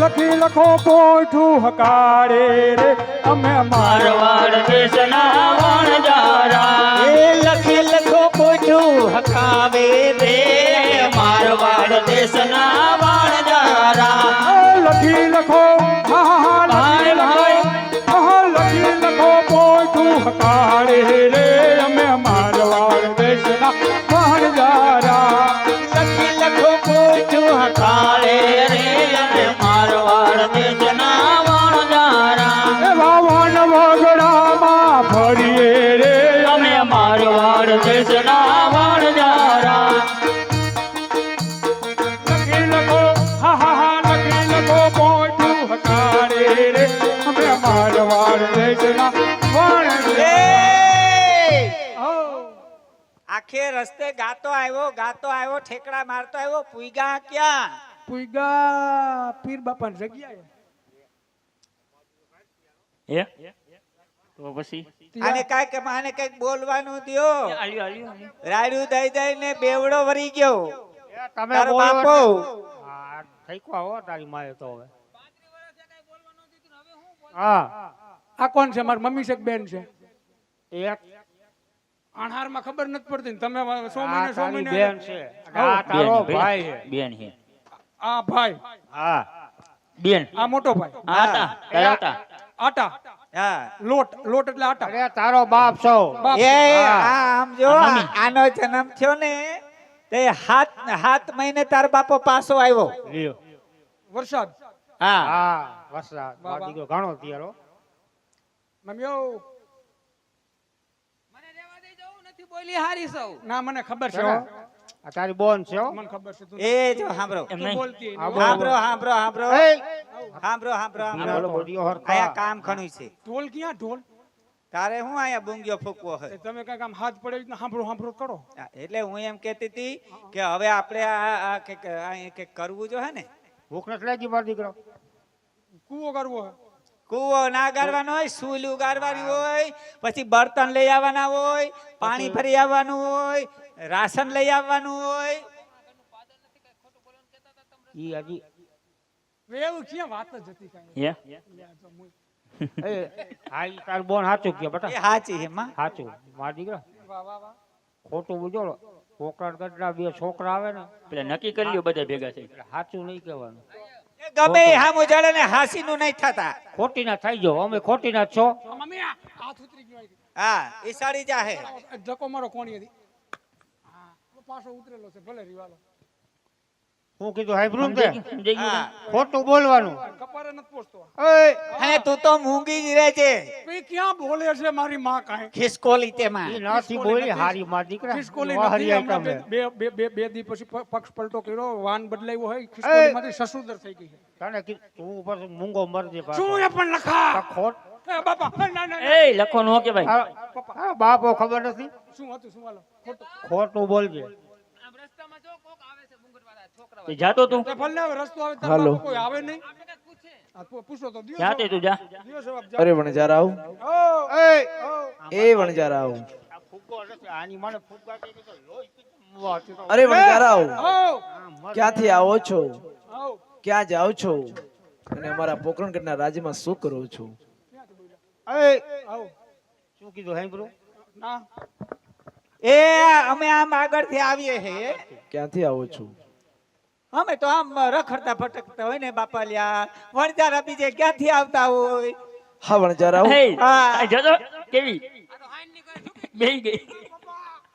લખી લખો પોઠું હકારે રે અમે મારવાડ દેશના વણજારા એ લખી લખો પોઠું હકાવે રે મારવાડ દેશના વણજારા લખી લખો લખી લખો પોઠું હકારે રે અમે મારવાડ દેશના વણજારા લખી લખો પોઠું કાળે રે અમે મારવાડ દેશના વણજારા એવા વન વગડામાં ફરીએ રે અમે મારવાડ દેશના વણજારા લખી લખો લખી લખો પોઠું હકારે રે અમે મારવાડ દેશના વણજારા આખે રસ્તે ગાતો આવ્યો ઠેકડા મારતો આવ્યો પુઈગા ક્યાં પુઈગા પીર બાપાની જગ્યાએ હે તો પછી આને કઈક બોલવાનું દ્યો આલ્યો આલ્યો રાડ્યું દઈ દઈ ને બેવડો વરી ગયો તમે તારો બોલો બાપો હા થઈ આવો તારી માએ તો હવે હા આ કોણ છે મારી મમ્મી છે કે બેન છે એક અણહારમાં ખબર નથી પડતી ને તમે 100 આ મહિને તારી બેન છે આ તારો ભાઈ છે બેન છે આ ભાઈ હા બેન આ મોટો ભાઈ આટા તારાટા આટા હા લોટ એટલે આટા અરે તારો બાપ છો બાપ એ હા. આમ જો આ મમ્મી. આનો જન્મ થયો ને તે 7 મહિને તાર બાપો પાછો આવ્યો લ્યો વરસાદ હા હા વસરા વાહ, વાહ. દીકરો ઘણો તિયારો મમ્મીઓ બોલી હારી સૌ ના મને ખબર છે હો. આ તારી બોન છે હો મને ખબર છે તું એ જો સાંભળો એમ તું નહીં બોલતી હા, નહીં. બોલો. સાંભળો સાંભળો સાંભળો એ સાંભળો સાંભળો બોલો સાંભળો બોલ્યો હરખા આયા કામ ખણું છે ઢોલ ક્યાં ઢોલ તારે હું આયા બુંગિયો ફૂકવો એ હોય તમે કઈક આમ હાથ પડે ને સાંભળો કરો એટલે હું એમ કહેતી હતી કે હવે આપણે આ કંઈક કરવું જો હે ને ભૂખ નથી લાગી મારો દીકરો કૂવો કરવો હે કૂવો ના ગાળવાનો હોય સૂલ ઉગાડવાની હોય પછી બર્તન લઈ આવવાના હોય પાણી ભરી આવવાનું હોય રાશન લઈ આવવાનું હોય ઈ હજી એવું ક્યાં વાત જ હતી કાંઈ હે એ હા ઈ તાર બોન સાચું કે એ બેટા સાચી છે માં સાચું મારો દીકરો વાહ વાહ વાહ ખોટું બોલજો છોકરા કરતા બે છોકરા આવે ને પેલા નક્કી કરી લ્યો બધા ભેગા થઈ એટલે સાચું નહીં કહેવાનું એ ગમે એ હામું જડે ને હાસીનું નહીં થતા ખોટી ના થઈ જાઓ અમે ખોટી ના છો મમ્મી આ હાથ ઉતરી ગયો અહીંથી. હા એ સાડી જાહે આ ધક્કો મારો કોણી હતી હા પાછો ઉતરેલો છે ભલે રીવાલો હું કીધું હાઈબ્રુન તે સમજાઈ ગયું હા ખોટું બોલવાનું કપારે નથી પહોંચતો એ અને તું તો મૂંગી જ રહે છે એ ક્યાં બોલે છે મારી માં કાંઈ ખિસકોલી તેમાં ઈ નથી બોલી હારી માર દીકરા ખિસકોલી વાહરી નથી આઈટમ હમણાં હે. બે દી પછી પક્ષ પલટો કર્યો વાન બદલાવ્યો હોય ખિસકોલીમાંથી સસુદર થઈ ગઈ છે તને કીધું તું ઉપર મૂંગો મરજે પાછો. શું એ પણ લખા આ ખોટ એ બાપા ના ના એ લખો નો કે ભાઈ આ બાપો ખબર નથી શું હતું શું હાલો ખોટું ખોટું બોલજે આમ રસ્તામાં જો કોક આવે છે મુંગટવાળા છોકરા તે જાતો તું તે ભલે હવે રસ્તો આવે તારા બાપુ કોઈ આવે નહીં આપણે કઈ પૂછે આ પૂછો તો દિયો જાતે તું જા દિયો જવાબ જા અરે વણજારાવ ઓ એ એ વણજારાવ આ ફુગ્ગો નથી આની મને ફુગ્ગા કે તો લોહી પીતું વાતી તો અરે વણજારાવ ઓ ક્યાંથી આવો છો ઓ ક્યાં જાઓ છો અને અમારા પોકરણગઢના રાજ્યમાં શું કરો છો એ આવો શું કીધું હાઈબ્રુ ના એ અમે આમ આગળથી આવીએ હે ક્યાંથી આવો છો અમે તો આમ રખડતા ભટકતા હોય ને બાપાલિયા વણજારા બીજે ક્યાંથી આવતા હોય હા વણજારાવ હે હા. આ જતો કેવી બેહી ગઈ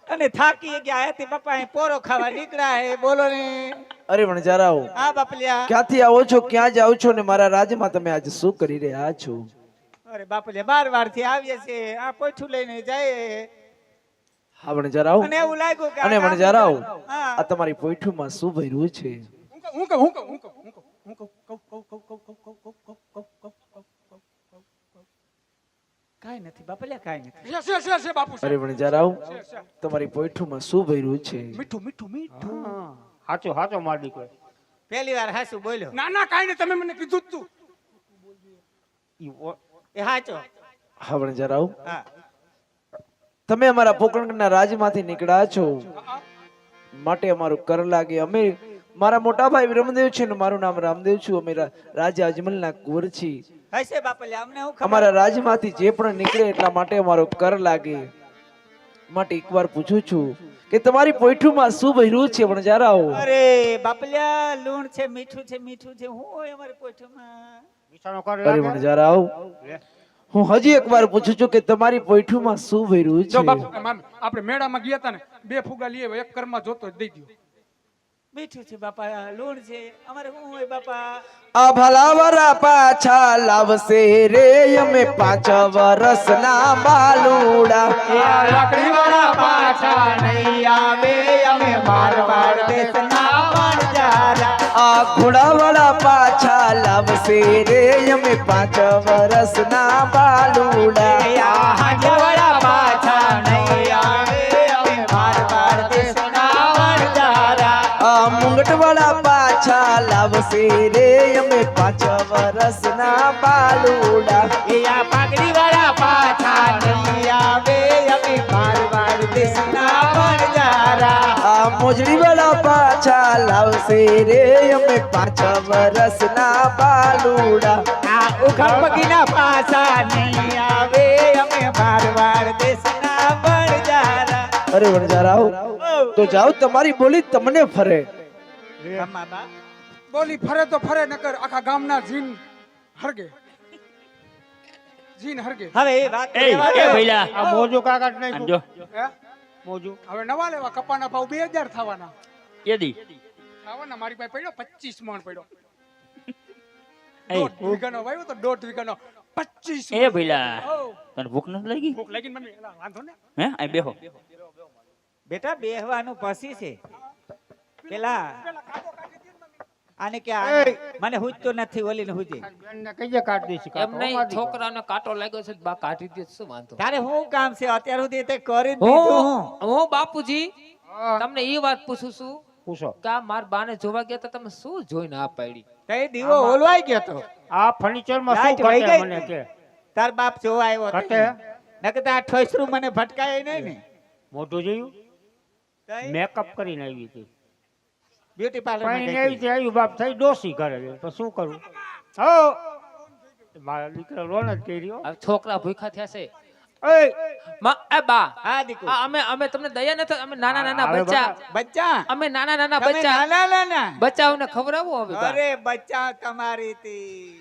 અને થાકી ગયા હતી બાપા અહીં પોરો ખાવા નીકળ્યા હે બોલો ને અરે વણજારાવ હા બાપલિયા ક્યાંથી આવો છો ક્યાં જાઓ છો ને મારા રાજ્યમાં તમે આજે શું કરી રહ્યા છો અરે બાપલિયા 12 વાર થી આવીએ છે આ પોઠું લઈને જાય હા વણજારાવ અને એવું લાગ્યું કે આ અને કામ વણજારાવ હા. આ તમારી પોઈઠુમાં શું ભર્યું છે હું કહું કાઈ નથી બાપલિયા કાઈ નથી છે બાપુ અરે વણજારાવ તમારી પોઈઠુમાં શું ભર્યું છે મીઠું મીઠું મીઠું હાચો હાચો માર દીકરો પહેલી વાર હાસુ બોલ્યો ના ના કાઈ નહીં તમે મને કીધું જ તું ઈ ઓ- એ હાચો હા વણજારાવ હા તમે અમારા પોકરણગઢના રાજ્યમાંથી નીકળ્યા છો માટે અમારું કર લાગે અમે મારા મોટા ભાઈ રમદેવ છે ને મારું નામ રામદેવ છું. અમે રાજા અજમલના કુંવર છીએ. હશે બાપલિયા અમને હું ખબર. અમારા રાજમાંથી જે પણ નીકળે એટલા માટે અમારો કર લાગે. માટે એકવાર પૂછું છું કે તમારી પોઈઠુમાં શું ભર્યું છે વણજારાઓ? અરે બાપલિયા લૂણ છે, મીઠું છે, મીઠું છે. હું હોય અમારી કોઠીમાં? વિચારો કર અરે વણજારાઓ, હું હજી એકવાર પૂછું છું કે તમારી પોઈઠુમાં શું ભર્યું જો છે? બાપુ મામી, આપણે મેળામાં ગયા હતા ને 2 ફુગા લઈ આવ્યા, એક કરમાં જોતો જ દઈ દ્યો. મીઠું છે બાપા, લૂણ છે. અમારે શું હોય બાપા? આ ભલાવરા પાછા લાવશે રે અમે 5 વર્ષના બાલુડા. લાકડીવાળા પાછા નહીં આવે, અમે મારવાડ દેશના વણજારા. આ ઘોડાવાળા પાછા લાવશે રે અમે 5 વર્ષના બાલુડા. આ હાંજવાળા પાછા નહીં આવે, અમે મારવાડ દેશના વણજારા. આ મુંગટવાળા પાછા લાવશે રે અમે 5 વર્ષના બાલુડા. આ પાઘડીવાળા પાછા નહીં આવે, અમે મારવાડ દેશના વણજારા. આ મોજડીવાળા પાછા લાવશે રે અમે 5 વર્ષના બાલુડા. આ ઉખડ પગીના પાછા નહીં આવે, અમે મારવાડ દેશના વણજારા. અરે વણજારાઓ, તો જાઓ, તમારી બોલી તમને ફરે. અમ્મા બા. બોલી ફરે તો ફરે, નકર આખા ગામના જીન હરગે. જીન હરગે. હવે એ વાત એ રહેવા એ દો. ભઈલા આ મોજું કાકા જ આમ નહીં જો હે? મોજું હવે નવા લેવા, કપાના ભાવ 2000 થવાના. કેદી થવાના. મારી પાસે પડ્યો 25 મણ પડ્યો. એ 1.5 વીઘાનો વાવ્યો તો 1.5 વીઘાનો 25 એ ભઈલા ઓ, તને ભૂખ નથી લાગી? ભૂખ લાગી ને મમ્મી, એલા વાંધો ને. હે આ બેહો. બેટા બેહવાનું પછી છે પેલા પેલા ખાધો કાઢી દે ને મમ્મી. આને કે આને- મને હુજતો નથી, ઓલીને હુજે. બેનને કહીએ કાઢ દઈશ એમ નહીં, છોકરાને કાંટો લાગ્યો છે, બા કાઢી દે, શું વાંધો? તારે શું કામ છે અત્યાર સુધી તે કરી જ દીધું. હું બાપુજી તમને એ વાત પૂછું છું પૂછો. કે આ માર બાને જોવા ગયા તા, તમે શું જોઈને આ પાડી? તે દીવો ઓલવાઈ ગયો તો. આ ફર્નિચર માં શું લાઈટ વહી ઘટે ગઈ મને હતી. કે તાર બાપ જોવા આવ્યો હતો ઘટે? ને. નકર આ ઠોસરું મને ભટકાય નહીં ને. મોઢું જોયું? તઈ મેકઅપ કરીને આવી હતી. બ્યુટી પાર્લર માં પાણી ગઈ આવી હતી. હતી, આવ્યું બાપ થઈ ડોસી ઘરે. તો શું કરું? હો મારા દીકરા લોન જ કર્યો. આ છોકરા ભૂખા થયા છે. એ એ બા, હા દીકુ. અમે તમને દયા નથી, અમે નાના નાના હવે બચ્ચા, બચ્ચા અમે નાના નાના તમે બચ્ચા, નાના નાના. બચ્ચાઓને ખવડાવો હવે બા. અરે બચ્ચા તમારી તી.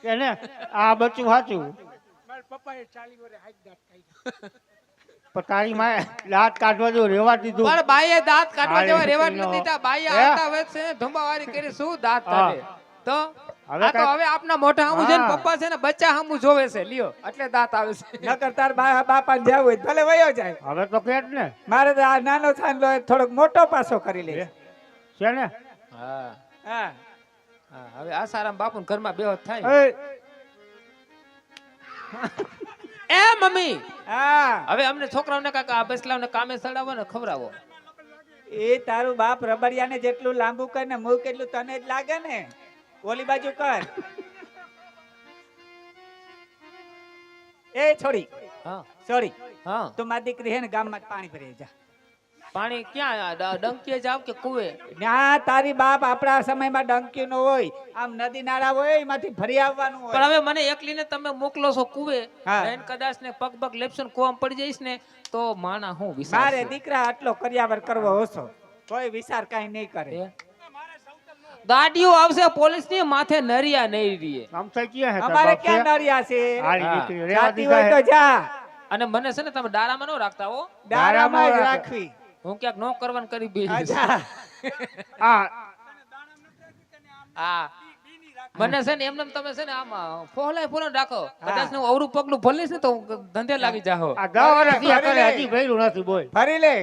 કે ને આ બચ્ચું સાચું. મારા પપ્પાએ 40 વર્ષે હાથ દાંત કાઢ્યા. પણ તારી માએ દાંત કાઢવા જો રેવા દીધું. પણ બાઈએ દાંત કાઢવા અરે જેવા રેવા દીકરીનો. નથી દીધા. બાઈએ હે? આવતા વર્ષે ધુંબાવારી કરી શું દાંત કાઢે? તો હવે આ તો કાંઈ- હવે આપના મોઢા સામું છે ને, હા. પપ્પા છે ને બચ્ચા સામું જોવે છે, લ્યો એટલે દાંત આવે છે. નકર તાર બાપા જવું હોય તો ભલે વયો જાય. હવે તો કે જ ને મારે તો આ નાનો થાંડલો થોડોક મોટો પાસો કરી લે. છે ને. હા હા હા, હવે આસારામ બાપુ ઘરમાં બેહોશ થાય. એ એ મમ્મી, હા હવે અમને છોકરાઓને કાકા આ બસલાઓને કામે સડાવો ને ખવડાવો. એ તારું બાપ રબડિયાને જેટલું લાંબુ કર ને મું કેટલું તને જ લાગે ને. ઓલી બાજુ કર. એ છોડી હા સોરી હા, તું મારી દીકરી હે ને ગામમાં જ પાણી ભરી જા. પાણી ક્યાં? ડંકીએ જાવ કે કુએ? ના તારી બાપ આપણા સમયમાં ડંકી નો હોય, આમ નદી નાળા હોય એમાંથી ભરી આવવાનું પણ હોય. હવે મને એકલીને તમે મોકલો છો કુએ, હા. એને કદાચ ને પગ પગ લેપસો ને કુવામાં પડી જઈશ ને તો માણા હું વિચાર મારે દીકરા આટલો કર્યાવર કરવો ઓછો, કોઈ વિચાર કઈ નહીં કરે. ગાડીઓ આવશે પોલીસ ની, માથે નરિયા નહીં રીએ. આમ થઈ ગયા હે તારા અમારે બાપ છે? ક્યાં નરિયા છે? હારી હા. દીકરી રેવા જાતી દીધા હોય હે. તો જા, અને મને છે ને તમે ડારામાં ન રાખતા હો, દારામાં જ દારામાં રાખવી. હું ક્યાંક નો કરવાનું કરી બે. આ જા. આ હા, મને છે ને એમને તમે છે ને આમ ફોહલાય ફોહલાય રાખો, કદાચ ને હું અવરું પગલું ભલીશ ને તો હું ધંધે લાગી જાહો. આ 10 વર્ષથી આ ફરી કરે, લે. હજી ભર્યું નથી. બોલ. ફરી લે,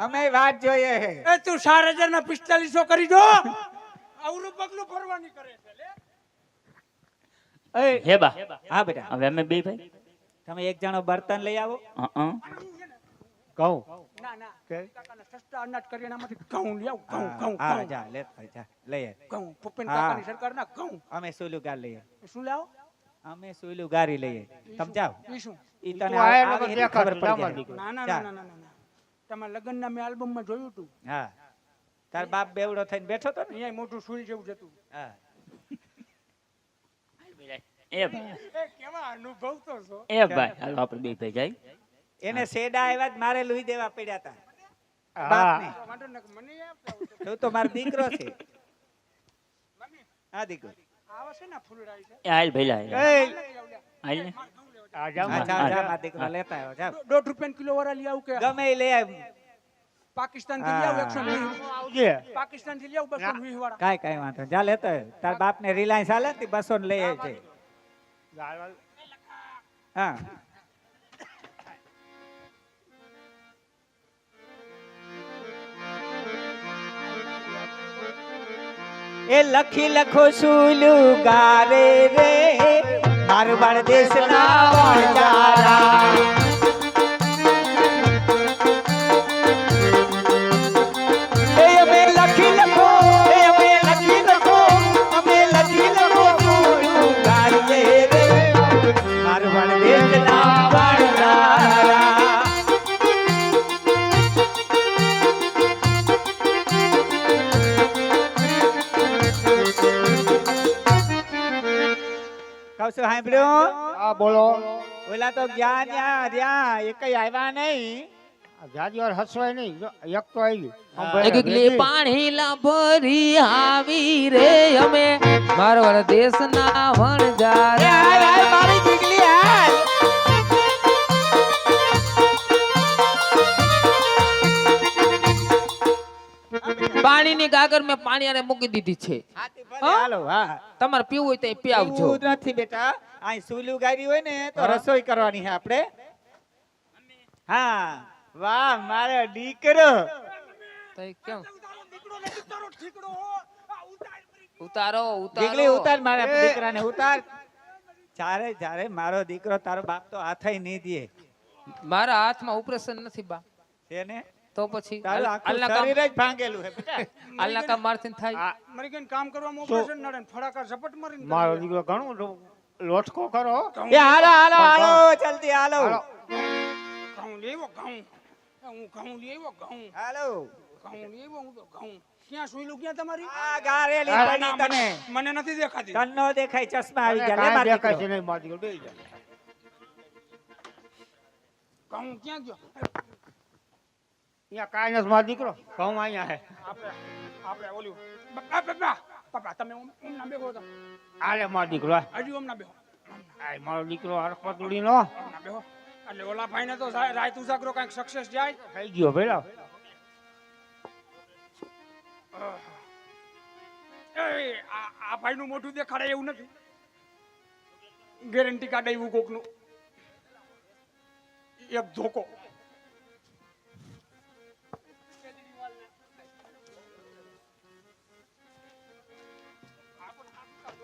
અમે વાત જોઈએ હે. એ તું 4000 ના 4500 કરી દો. આવરું પગલું ફરવાની કરે છે લે. એ, હે બા હા બેટા, હવે અમે બે ભાઈ તમે એક જણો બર્તન લઈ આવો. કહું ના ના, કે કાકાના સસ્તા અનાજ કરિયાણામાંથી ઘઉં લઈ આવ. ઘઉં ઘઉં હા ઘઉં જા લે જા લઈ આવ. ઘઉં. પપ્પીને હા. કાકાની સરકારના ઘઉં. અમે સુલું ગાલ લઈએ. શું લાવો? અમે સુઈલું ગારી લઈએ તમે જાઓ ઈ શું ઈ તું તને આયા આવી નકર એની ખબર દેખાડતું, પડી લાંબા જાય. દીકરો. ના ના જા. ના ના ના ના તમારા લગ્નના મેં આલ્બમમાં જોયું હતું હા તાર બાપ બેવડો થઈને બેઠો તો ને અહીંયા મોટું સુઈ જેવું જતું હા એ ભાઈ એ કેવા અનુભવ તો છો એ ભાઈ હાલો આપણે બે ભાઈ જાય એને શેડા આવ્યા જ મારે લુઈ દેવા પડ્યા હતા હા બાપને. વાંધો નથી, મને આપતા હોય તો. તું તો મારો દીકરો છે હા દીકરો આવા છે ને ફૂલડાઈ છે એ હાલ ભઈલા હાલ એ હાલ ને આ જાઓ હા માં. જાઓ જાઓ મારો દીકરો લેતા આવ્યો જાઓ 1.5 રૂપિયા કિલો વાળા લઈ આવું કે ગમે એ લઈ આવ પાકિસ્તાન થી લઈ આવું 120 આવજે. પાકિસ્તાન થી લઈ આવું 220 વાળા કાંઈ કાંઈ વાંધો નહીં. જા લેતો આવ. તાર બાપને રિલાયન્સ હાલે ને 200 ને લઈ આવજે હા એ લખી લખો સુલું ગારે રે મારવાડ દેશના વણજારા એ અમે લખી લખો એ અમે લખી લખો અમે લખી લખો સુલું ગારે રે મારવાડ દેશના વણજારા કહું છું સાંભળ્યું હા બોલો ઓલા તો ગયા ન્યા રહ્યા એ કઈ આવ્યા નહીં જાજી વાર હસવાય નહીં જો, એક તો આવી હા. એક ગિલી પાણી લા ભરી આવી રે અમે મારવાડ દેશના એ વણજારા હાય હાય મારી જીગલી હાય પાણીની ગાગર મેં પાણી આને મૂકી દીધી છે હાથી ભલે હાલો હા તમારે પીવું હોય તો એ પી આવજો એવું નથી બેટા અહીં સુલું ગાડી હોય ને તો રસોઈ કરવાની છે આપણે હા વાહ મારો દીકરો તો એ કેમ દીકરો નથી તારો ઠીકડો હો આ ઉતાર ઉતારો જીગલી ઉતારો ઉતાર મારા દીકરાને ઉતાર જ્યારે જ્યારે મારો દીકરો તારો બાપ તો હાથય નહીં દે મારા હાથમાં ઓપરેશન નથી બા છે ને તો પછી તારું આખું અલ્લા કામ શરીર જ ભાંગેલું છે બેટા અલ્લા કામ મારથી થાય મરી ગઈને કામ કરવામાં ઓપરેશન નડે ને ફડાકા ઝપટ મારીને કરી મારો દે. દીકરો ઘણું લોટકો કરો એ હાલો હાલો હાલો જલ્દી હાલો હાલો. ઘઉં લેવો ઘઉં હું ઘઉં લેવો ઘઉં હાલો ઘઉં લેવો હું તો ઘઉં ક્યાં સુઈલું ક્યાં તમારી આ ગારેલી ના, પડી ના, તને મને નથી દેખાતી તન નો દેખાય ચશ્મા આવી ગયા લે કાંઈ માર દેખાય છે દીકરો. નહીં મારો દીકરો બેસી જા. ઘઉં ક્યાં ગયો અહીંયા કાંઈ નથી મારો દીકરો ઘઉં અહીંયા હે આપણે આપણે ઓલું બાપા બાપા તમે ઓમ ના બેહો તો આલે મારો દીકરો આ. હજી ઓમ ના બેહો આ મારો દીકરો હરપતુડી નો ઓમ ના બેહો એટલે ઓલા ભાઈને તો રાત ઉજાગરો કાંઈક સક્સેસ જાય થઈ ગયો ભેલા એ આ ભાઈનું મોઢું દેખાડે એવું નથી ગેરંટી કાઢે એવું કોકનું એક ધોકો